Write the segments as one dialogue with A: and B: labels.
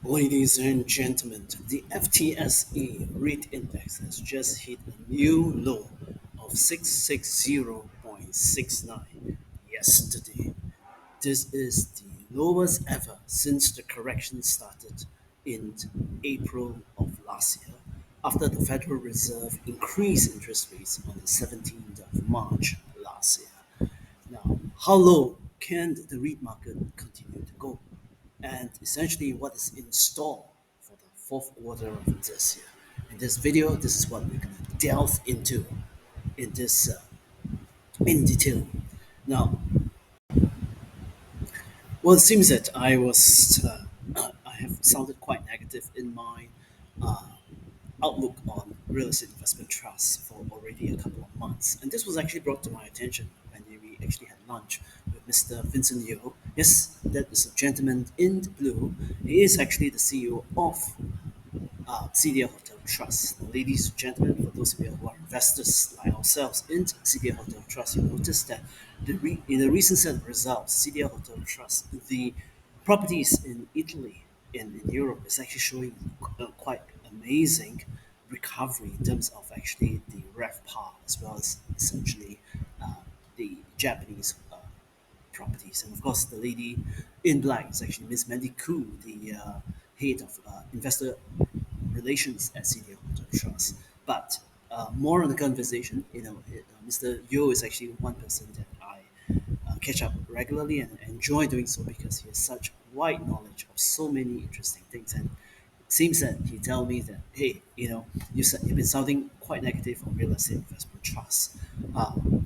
A: Ladies and gentlemen, the FTSE Reit index has just hit a new low of 660.69 yesterday. This is the lowest ever since the correction started in April of last year after the Federal Reserve increased interest rates on the 17th of March last year. Now, how low can the REIT market continue to go? And essentially, what is in store for the fourth quarter of this year? In this video, this is what we're going to delve into in this in detail. Now, well, it seems that I have sounded quite negative in my uh, outlook on real estate investment trusts for already a couple of months. And this was actually brought to my attention when we actually had lunch with Mr. Vincent Yeo. Yes, that is a gentleman in the blue. He is actually the CEO of CDL Hotel Trust. Now, ladies and gentlemen, for those of you who are investors like ourselves in CDL Hotel Trust, you notice that in the recent set of results, CDL Hotel Trust, the properties in Italy and in Europe is actually showing quite amazing recovery in terms of actually the RevPAR as well as essentially the Japanese properties. And of course, the lady in black is actually Miss Mandy Koo, the head of investor relations at CDO Hotel Trust. But more on the conversation, Mr. Yo is actually one person that I catch up regularly and enjoy doing so because he has such wide knowledge of so many interesting things. And it seems that he tell me that, hey, you've been sounding quite negative on real estate investment trusts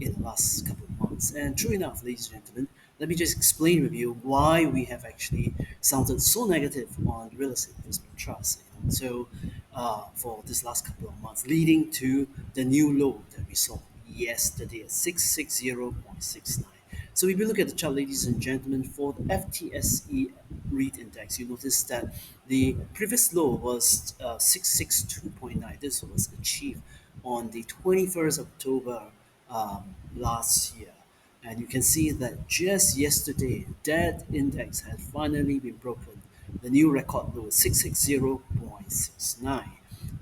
A: in the last couple of months. And true enough, ladies and gentlemen, let me just explain with you why we have actually sounded so negative on real estate investment trusts. So, for this last couple of months, leading to the new low that we saw yesterday at 660.69. So if you look at the chart, ladies and gentlemen, for the FTSE REIT index, you notice that the previous low was 662.9. This was achieved on the 21st of October last year. And you can see that just yesterday, that index had finally been broken. The new record low is 660.69.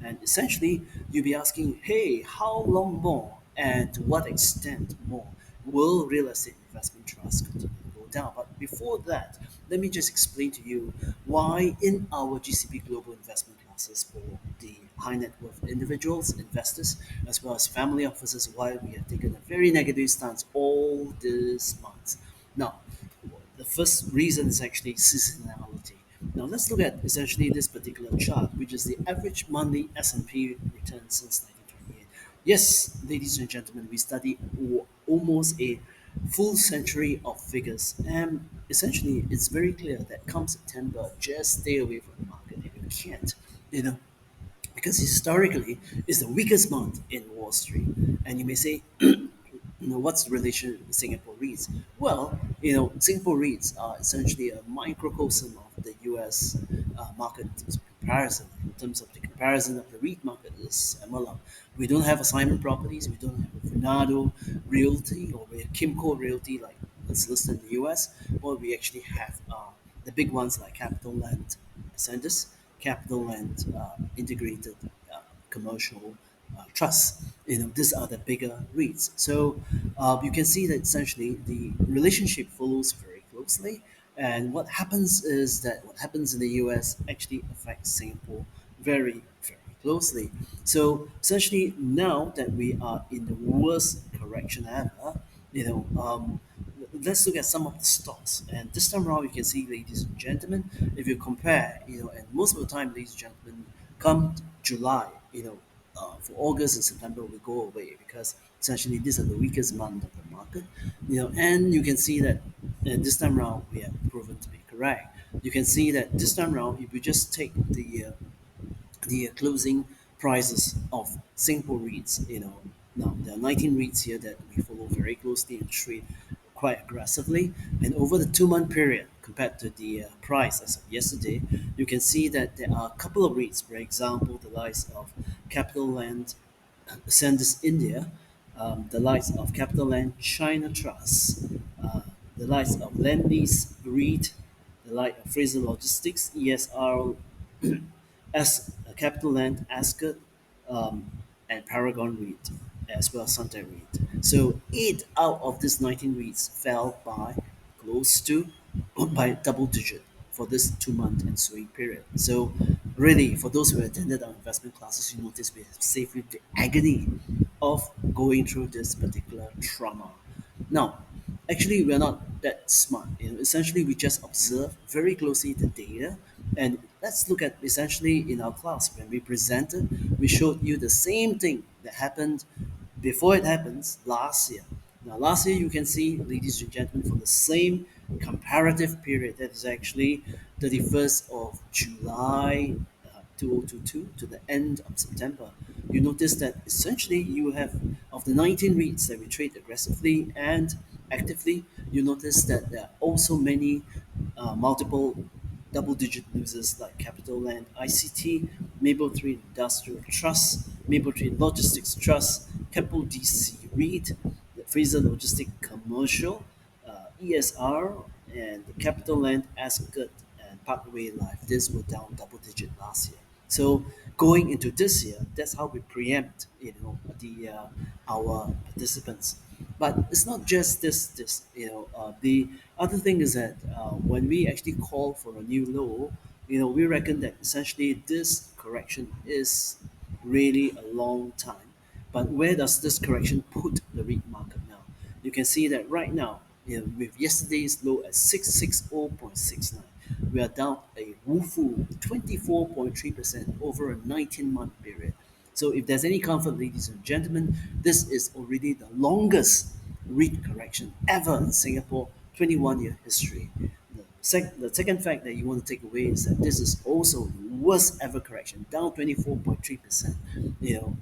A: And essentially, you'll be asking, hey, how long more and to what extent more will real estate investment trusts continue to go down? But before that, let me just explain to you why in our GCP global investment classes for the high net worth individuals, investors, as well as family offices, why we have taken a very negative stance all these months. Now, the first reason is actually seasonality. Now let's look at essentially this particular chart, which is the average monthly S&P return since 1928. Yes, ladies and gentlemen, we studied almost a full century of figures, and essentially it's very clear that come September, just stay away from the market if you can't. You know, because historically it's the weakest month in Wall Street. And you may say, what's the relation with Singapore REITs? Well, Singapore REITs are essentially a microcosm of the US market in terms of comparison. In terms of the comparison of the REIT market is similar. We don't have assignment properties. We don't have a Venado Realty or a Kimco Realty like it's listed in the US. Or we actually have the big ones like Capital Land Ascendus, Capital Land Integrated Commercial trusts. These are the bigger REITs. So you can see that essentially the relationship follows very closely. And what happens in the US actually affects Singapore very, very closely. So essentially, now that we are in the worst correction ever, let's look at some of the stocks. And this time around, you can see, ladies and gentlemen, if you compare, and most of the time, ladies and gentlemen, come July, for August and September will go away because essentially these are the weakest month of the market, and you can see that this time around we have proven to be correct. You can see that this time around, if you just take the closing prices of Singapore REITs. Now there are 19 REITs here that we follow very closely and trade quite aggressively. And over the 2 month period, compared to the price as of yesterday, you can see that there are a couple of REITs, for example, the likes of Capital Land Ascendus India, the likes of Capital Land China Trust, the likes of Lendlease REIT, like Fraser Logistics, ESR, as Capital Land, Ascot, um, and Paragon REIT, as well as Suntec REIT. So 8 out of these 19 REITs fell by close to by double digit for this 2 month ensuing period. So really, for those who attended our investment classes, you notice we have saved you the agony of going through this particular trauma. Now, actually, we're not that smart. Essentially, we just observe very closely the data, and let's look at essentially in our class when we presented, we showed you the same thing that happened before it happens last year. Now, last year, you can see, ladies and gentlemen, for the same comparative period, that is actually 31st of July 2022 to the end of September, you notice that essentially you have, of the 19 REITs that we trade aggressively and actively, you notice that there are also many multiple double-digit losers like Capital Land ICT, Mapletree Industrial Trust, Mapletree Logistics Trust, Keppel DC REIT, the Fraser Logistic Commercial, ESR, and the Capital Land Ascot and Parkway Life. This were down double-digit last year. So going into this year, that's how we preempt, the our participants. But it's not just this. The other thing is that when we actually call for a new low, we reckon that essentially this correction is really a long time. But where does this correction put the REIT market now? You can see that right now, with yesterday's low at 660.69, we are down a woeful 24.3% over a 19-month period. So if there's any comfort, ladies and gentlemen, this is already the longest REIT correction ever in Singapore 21-year history. The second fact that you want to take away is that this is also the worst ever correction, down 24.3%. You know,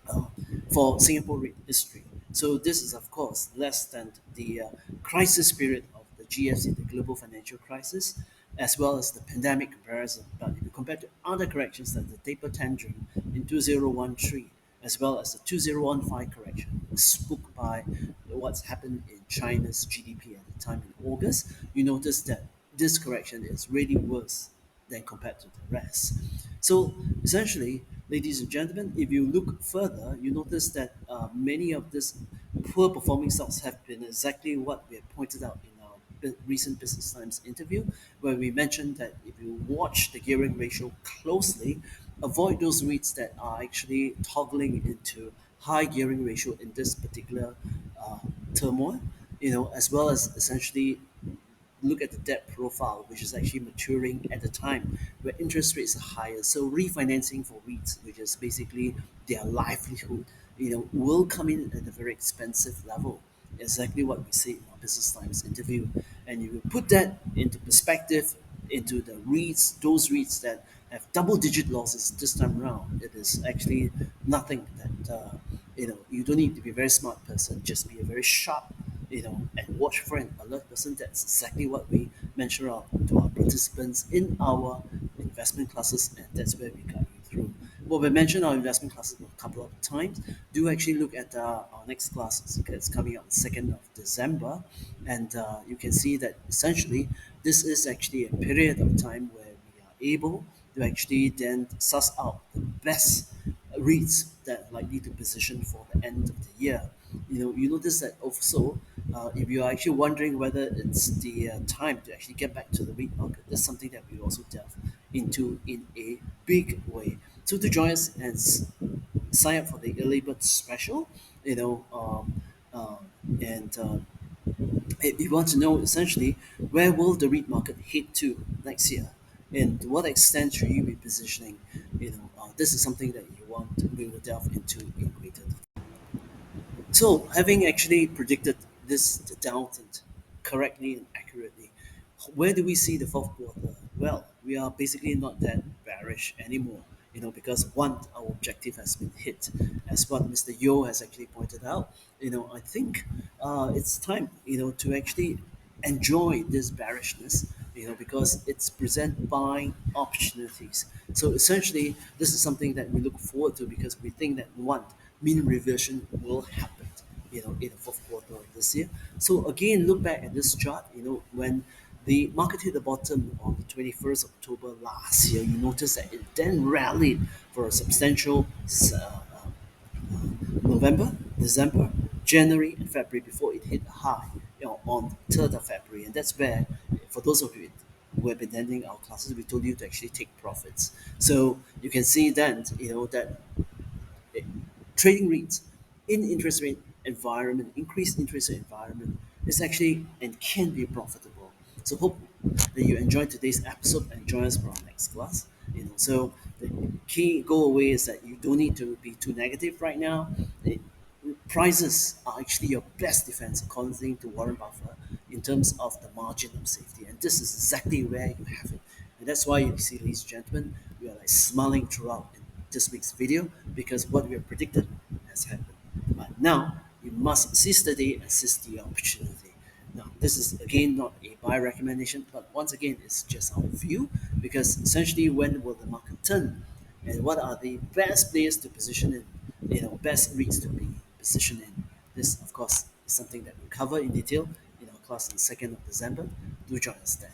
A: uh, for Singapore REIT history. So this is, of course, less than the crisis period of the GFC, the global financial crisis, as well as the pandemic comparison. But if you compare to other corrections like the taper tantrum in 2013, as well as the 2015 correction, spooked by what's happened in China's GDP at the time in August, you notice that this correction is really worse than compared to the rest. So essentially, ladies and gentlemen, if you look further, you notice that many of these poor performing stocks have been exactly what we have pointed out in our recent Business Times interview, where we mentioned that if you watch the gearing ratio closely, avoid those REITs that are actually toggling into high gearing ratio in this particular uh, turmoil, as well as essentially look at the debt profile, which is actually maturing at the time where interest rates are higher. So refinancing for REITs, which is basically their livelihood, will come in at a very expensive level. Exactly what we said in our Business Times interview. And you will put that into perspective into the REITs, those REITs that have double-digit losses this time around. It is actually nothing that you don't need to be a very smart person. Just be a very sharp, and watch for an alert person. That's exactly what we mention out to our participants in our investment classes, and that's where we guide you through. Well, we mentioned our investment classes a couple of times. Do actually look at our next class. It's coming out on 2nd of December, and you can see that essentially this is actually a period of time where we are able to actually then suss out the best REITs that are likely to position for the end of the year. You notice that also, if you are actually wondering whether it's the time to actually get back to the REIT market, that's something that we also delve into in a big way. So to join us and sign up for the early bird special, and if you want to know essentially where will the REIT market head to next year, and to what extent should you be positioning, this is something that we will delve into in greater detail. So, having actually predicted this the downturn correctly and accurately, where do we see the fourth quarter? Well, we are basically not that bearish anymore, because one, our objective has been hit, as what Mr. Yo has actually pointed out. I think it's time, to actually enjoy this bearishness, because it's present buying opportunities. So essentially, this is something that we look forward to because we think that one, mean reversion will happen, in the fourth quarter of this year. So again, look back at this chart, when The market hit the bottom on the 21st October last year. You notice that it then rallied for a substantial November, December, January, and February before it hit a high, on 3rd of February. And that's where, for those of you who have been attending our classes, we told you to actually take profits. So you can see then, that trading REITs in interest rate environment, increased interest rate environment, is actually and can be profitable. So hope that you enjoyed today's episode and join us for our next class. So the key goal away is that you don't need to be too negative right now. The prices are actually your best defense, according to Warren Buffett, in terms of the margin of safety. And this is exactly where you have it. And that's why you see, ladies and gentlemen, we are like smiling throughout in this week's video because what we have predicted has happened. But now you must seize the day and seize the opportunity. Now, this is again not a buy recommendation, but once again, it's just our view because essentially, when will the market turn, and what are the best players to position in, best REITs to be positioned in? This, of course, is something that we'll cover in detail in our class on 2nd of December. Do join us then.